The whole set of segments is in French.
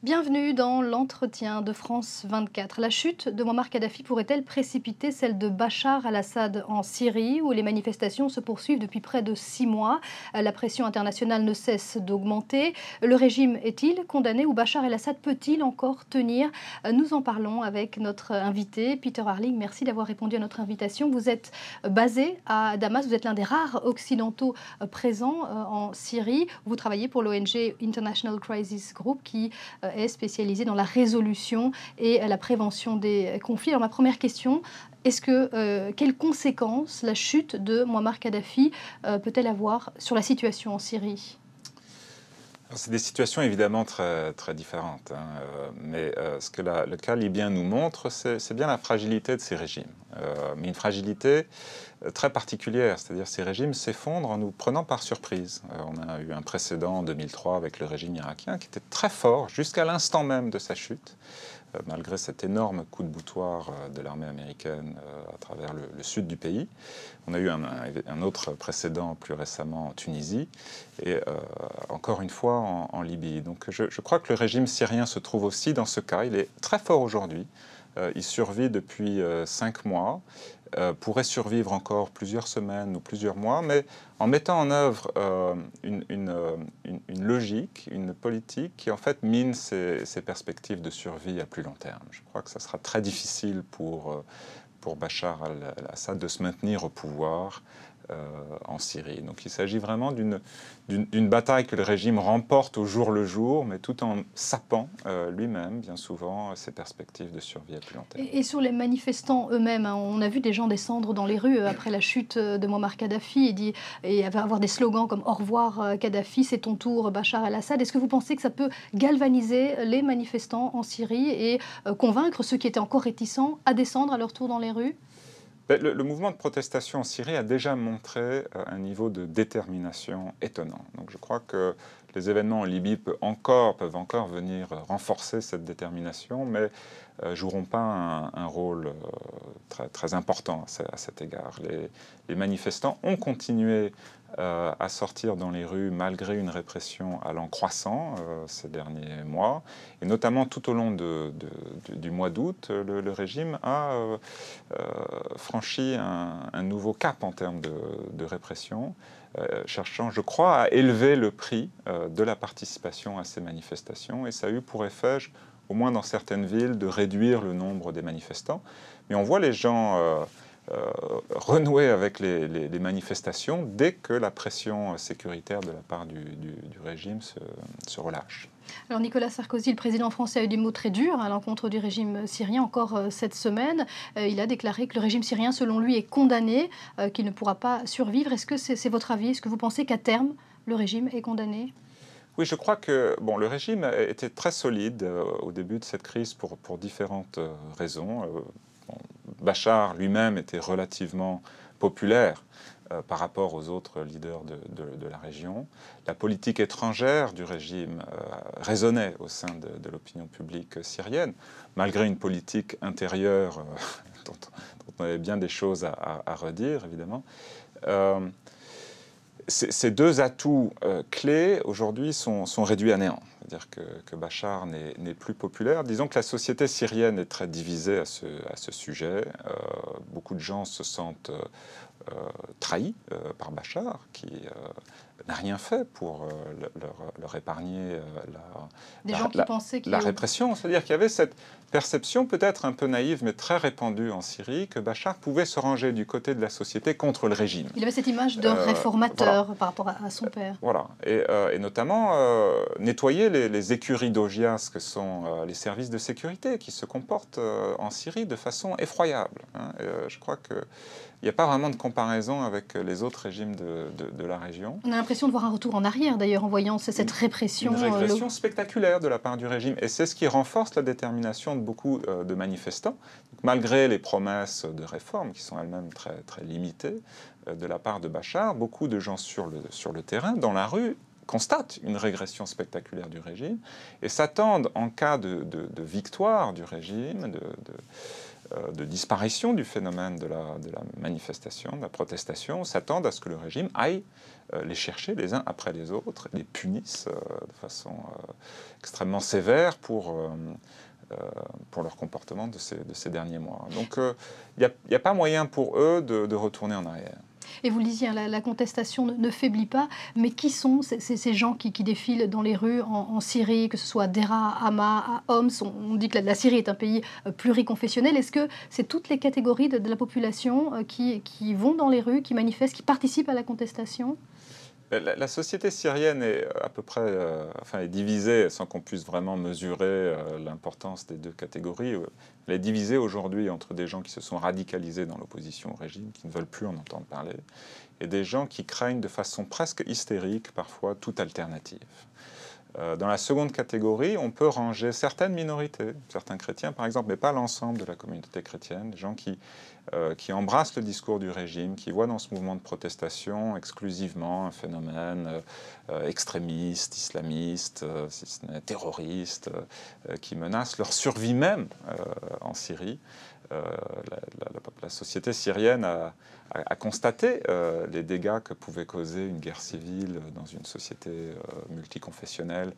Bienvenue dans l'entretien de France 24. La chute de Mouammar Kadhafi pourrait-elle précipiter celle de Bachar al-Assad en Syrie, où les manifestations se poursuivent depuis près de 6 mois? La pression internationale ne cesse d'augmenter. Le régime est-il condamné ou Bachar al-Assad peut-il encore tenir? Nous en parlons avec notre invité, Peter Harling. Merci d'avoir répondu à notre invitation. Vous êtes basé à Damas, vous êtes l'un des rares occidentaux présents en Syrie. Vous travaillez pour l'ONG International Crisis Group qui est spécialisée dans la résolution et la prévention des conflits. Alors ma première question, quelles conséquences la chute de Mouammar Kadhafi peut-elle avoir sur la situation en Syrie? C'est des situations évidemment très, très différentes, mais ce que le cas libyen nous montre, c'est bien la fragilité de ces régimes, mais une fragilité très particulière, c'est-à-dire ces régimes s'effondrent en nous prenant par surprise. On a eu un précédent en 2003 avec le régime irakien qui était très fort jusqu'à l'instant même de sa chute, malgré cet énorme coup de boutoir de l'armée américaine à travers le sud du pays. On a eu un autre précédent plus récemment en Tunisie et encore une fois en Libye. Donc je crois que le régime syrien se trouve aussi dans ce cas. Il est très fort aujourd'hui. Il survit depuis 5 mois. Pourrait survivre encore plusieurs semaines ou plusieurs mois, mais en mettant en œuvre une logique, une politique qui en fait mine ses perspectives de survie à plus long terme. Je crois que ça sera très difficile pour Bachar al-Assad de se maintenir au pouvoir en Syrie. Donc il s'agit vraiment d'une bataille que le régime remporte au jour le jour, mais tout en sapant lui-même, bien souvent, ses perspectives de survie à plus long terme. Et sur les manifestants eux-mêmes, on a vu des gens descendre dans les rues après la chute de Mouammar Kadhafi et avoir des slogans comme « Au revoir Kadhafi, c'est ton tour Bachar al-Assad ». Est-ce que vous pensez que ça peut galvaniser les manifestants en Syrie et convaincre ceux qui étaient encore réticents à descendre à leur tour dans les rues? Le mouvement de protestation en Syrie a déjà montré un niveau de détermination étonnant. Donc je crois que les événements en Libye peuvent encore venir renforcer cette détermination, mais joueront pas un rôle très, très important à cet égard. Les manifestants ont continué à sortir dans les rues malgré une répression allant croissant ces derniers mois. Et notamment tout au long du mois d'août, le régime a franchi un nouveau cap en termes de répression, cherchant, je crois, à élever le prix de la participation à ces manifestations. Et ça a eu pour effet, au moins dans certaines villes, de réduire le nombre des manifestants. Mais on voit les gens renouer avec les manifestations dès que la pression sécuritaire de la part du régime se relâche. Alors Nicolas Sarkozy, le président français, a eu des mots très durs à l'encontre du régime syrien encore cette semaine. Il a déclaré que le régime syrien, selon lui, est condamné, qu'il ne pourra pas survivre. Est-ce que c'est votre avis? Est-ce que vous pensez qu'à terme, le régime est condamné? Oui, je crois que le régime était très solide au début de cette crise pour différentes raisons. Bachar lui-même était relativement populaire par rapport aux autres leaders de la région. La politique étrangère du régime résonnait au sein de l'opinion publique syrienne, malgré une politique intérieure dont on avait bien des choses à redire, évidemment. Ces deux atouts clés, aujourd'hui, sont réduits à néant. C'est-à-dire que Bachar n'est plus populaire. Disons que la société syrienne est très divisée à ce sujet. Beaucoup de gens se sentent trahis par Bachar, qui n'a rien fait pour leur épargner la répression. C'est-à-dire qu'il y avait cette perception peut-être un peu naïve, mais très répandue en Syrie, que Bachar pouvait se ranger du côté de la société contre le régime. Il avait cette image de réformateur par rapport à son père. Voilà, et notamment nettoyer les écuries d'Augias que sont les services de sécurité qui se comportent en Syrie de façon effroyable. Je crois qu'il n'y a pas vraiment de comparaison avec les autres régimes de la région. On a l'impression de voir un retour en arrière, d'ailleurs, en voyant cette répression. Une régression spectaculaire de la part du régime. Et c'est ce qui renforce la détermination de beaucoup de manifestants. Donc, malgré les promesses de réforme, qui sont elles-mêmes très, très limitées de la part de Bachar, beaucoup de gens sur le terrain, dans la rue, constatent une régression spectaculaire du régime et s'attendent, en cas de victoire du régime, de disparition du phénomène de la manifestation, de la protestation, s'attendent à ce que le régime aille les chercher les uns après les autres, les punisse de façon extrêmement sévère pour leur comportement de ces derniers mois. Donc il n'y a pas moyen pour eux de retourner en arrière. Et vous le disiez, hein, la contestation ne faiblit pas, mais qui sont ces gens qui défilent dans les rues en Syrie, que ce soit à Deraa, à Hama, à Homs? On dit que la Syrie est un pays pluriconfessionnel. Est-ce que c'est toutes les catégories de la population qui vont dans les rues, qui manifestent, qui participent à la contestation? La société syrienne est à peu près est divisée sans qu'on puisse vraiment mesurer l'importance des deux catégories. Elle est divisée aujourd'hui entre des gens qui se sont radicalisés dans l'opposition au régime, qui ne veulent plus en entendre parler, et des gens qui craignent de façon presque hystérique parfois toute alternative. Dans la seconde catégorie, on peut ranger certaines minorités, certains chrétiens par exemple, mais pas l'ensemble de la communauté chrétienne, des gens qui embrassent le discours du régime, qui voient dans ce mouvement de protestation exclusivement un phénomène extrémiste, islamiste, si ce n'est terroriste, qui menace leur survie même en Syrie. La société syrienne a constaté les dégâts que pouvait causer une guerre civile dans une société multiconfessionnelle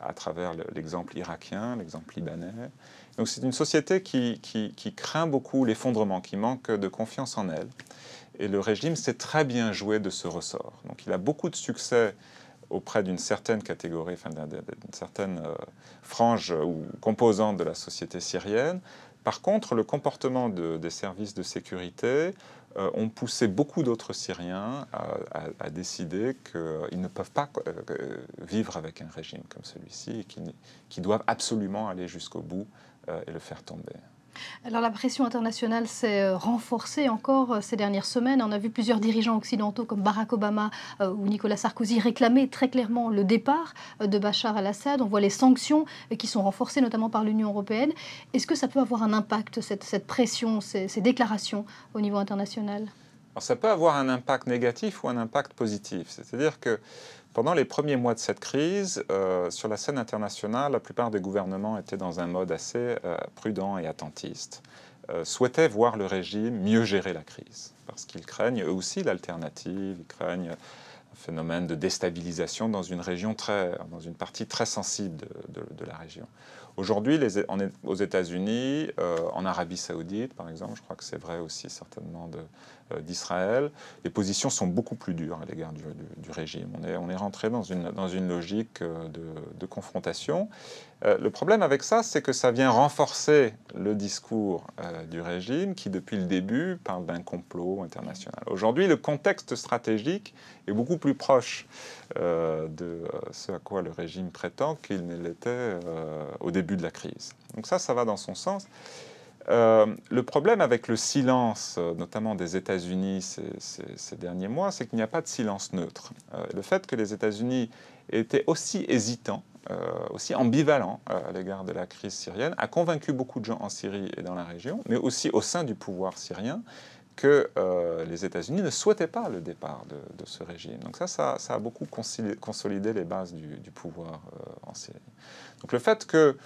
à travers l'exemple irakien, l'exemple libanais. Donc c'est une société qui craint beaucoup l'effondrement, qui manque de confiance en elle. Et le régime sait très bien jouer de ce ressort. Donc il a beaucoup de succès auprès d'une certaine catégorie, enfin d'une certaine frange ou composante de la société syrienne. Par contre, le comportement des services de sécurité ont poussé beaucoup d'autres Syriens à décider qu'ils ne peuvent pas vivre avec un régime comme celui-ci et qu'ils doivent absolument aller jusqu'au bout et le faire tomber. Alors la pression internationale s'est renforcée encore ces dernières semaines. On a vu plusieurs dirigeants occidentaux comme Barack Obama ou Nicolas Sarkozy réclamer très clairement le départ de Bachar al-Assad. On voit les sanctions qui sont renforcées notamment par l'Union européenne. Est-ce que ça peut avoir un impact, cette pression, ces déclarations au niveau international? Alors ça peut avoir un impact négatif ou un impact positif. C'est-à-dire que pendant les premiers mois de cette crise, sur la scène internationale, la plupart des gouvernements étaient dans un mode assez prudent et attentiste, souhaitaient voir le régime mieux gérer la crise, parce qu'ils craignent eux aussi l'alternative, ils craignent un phénomène de déstabilisation dans une partie très sensible de la région. Aujourd'hui, aux États-Unis, en Arabie Saoudite, par exemple, je crois que c'est vrai aussi certainement d'Israël, les positions sont beaucoup plus dures à l'égard du régime. On est rentré dans une logique de confrontation. Le problème avec ça, c'est que ça vient renforcer le discours du régime qui, depuis le début, parle d'un complot international. Aujourd'hui, le contexte stratégique est beaucoup plus proche de ce à quoi le régime prétend qu'il ne l'était au début de la crise. Donc ça va dans son sens. Le problème avec le silence, notamment des États-Unis ces derniers mois, c'est qu'il n'y a pas de silence neutre. Le fait que les États-Unis étaient aussi hésitants, aussi ambivalents à l'égard de la crise syrienne, a convaincu beaucoup de gens en Syrie et dans la région, mais aussi au sein du pouvoir syrien, que les États-Unis ne souhaitaient pas le départ de ce régime. Donc ça a beaucoup consolidé les bases du pouvoir en Syrie. Donc le fait que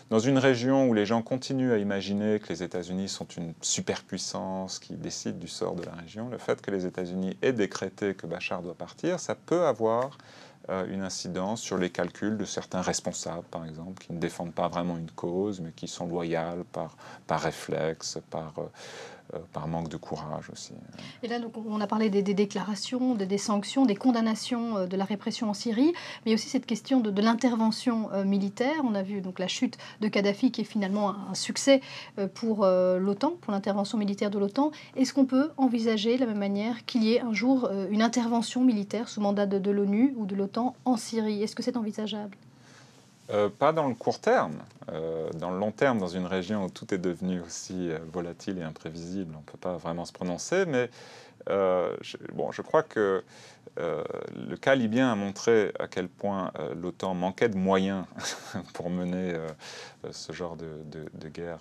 dans une région où les gens continuent à imaginer que les États-Unis sont une superpuissance qui décide du sort de la région, le fait que les États-Unis aient décrété que Bachar doit partir, ça peut avoir une incidence sur les calculs de certains responsables, par exemple, qui ne défendent pas vraiment une cause, mais qui sont loyaux par réflexe, par manque de courage aussi. Et là, donc, on a parlé des déclarations, des sanctions, des condamnations de la répression en Syrie, mais aussi cette question de l'intervention militaire. On a vu donc la chute de Kadhafi qui est finalement un succès pour l'OTAN, pour l'intervention militaire de l'OTAN. Est-ce qu'on peut envisager de la même manière qu'il y ait un jour une intervention militaire sous mandat de l'ONU ou de l'OTAN en Syrie? Est-ce que c'est envisageable? Pas dans le court terme. Dans le long terme, dans une région où tout est devenu aussi volatile et imprévisible, on ne peut pas vraiment se prononcer, mais je crois que le cas libyen a montré à quel point l'OTAN manquait de moyens pour mener ce genre de guerre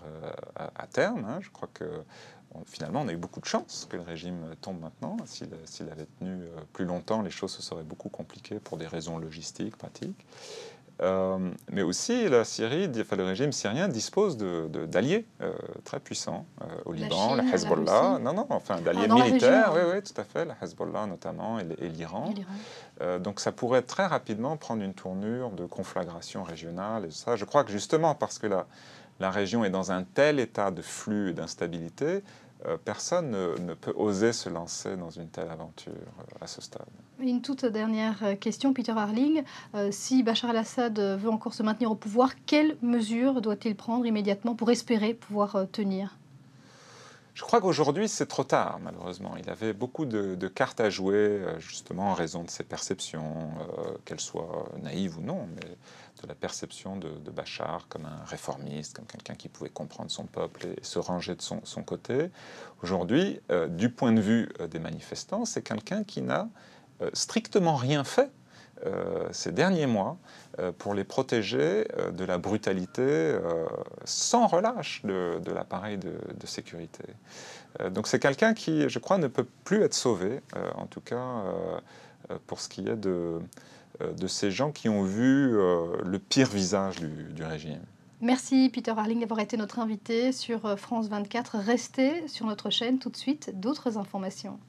à terme. Hein. Je crois que finalement, on a eu beaucoup de chance que le régime tombe maintenant. S'il avait tenu plus longtemps, les choses se seraient beaucoup compliquées pour des raisons logistiques, pratiques. Mais aussi, la Syrie, le régime syrien dispose d'alliés très puissants au Liban, Chine, le la Hezbollah, Russie. non, enfin d'alliés Dans la militaires, région, oui, tout à fait, le Hezbollah notamment et l'Iran. et l'Iran. Donc ça pourrait très rapidement prendre une tournure de conflagration régionale. Et ça, je crois que justement parce que la région est dans un tel état de flux et d'instabilité, personne ne peut oser se lancer dans une telle aventure à ce stade. Une toute dernière question, Peter Harling. Si Bachar el-Assad veut encore se maintenir au pouvoir, quelles mesures doit-il prendre immédiatement pour espérer pouvoir tenir ? Je crois qu'aujourd'hui, c'est trop tard, malheureusement. Il avait beaucoup de cartes à jouer, justement, en raison de ses perceptions, qu'elles soient naïves ou non, mais de la perception de Bachar comme un réformiste, comme quelqu'un qui pouvait comprendre son peuple et se ranger de son côté. Aujourd'hui, du point de vue des manifestants, c'est quelqu'un qui n'a strictement rien fait ces derniers mois pour les protéger de la brutalité sans relâche de l'appareil de sécurité. Donc c'est quelqu'un qui, je crois, ne peut plus être sauvé, en tout cas pour ce qui est de ces gens qui ont vu le pire visage du régime. Merci Peter Harling d'avoir été notre invité sur France 24. Restez sur notre chaîne tout de suite, d'autres informations.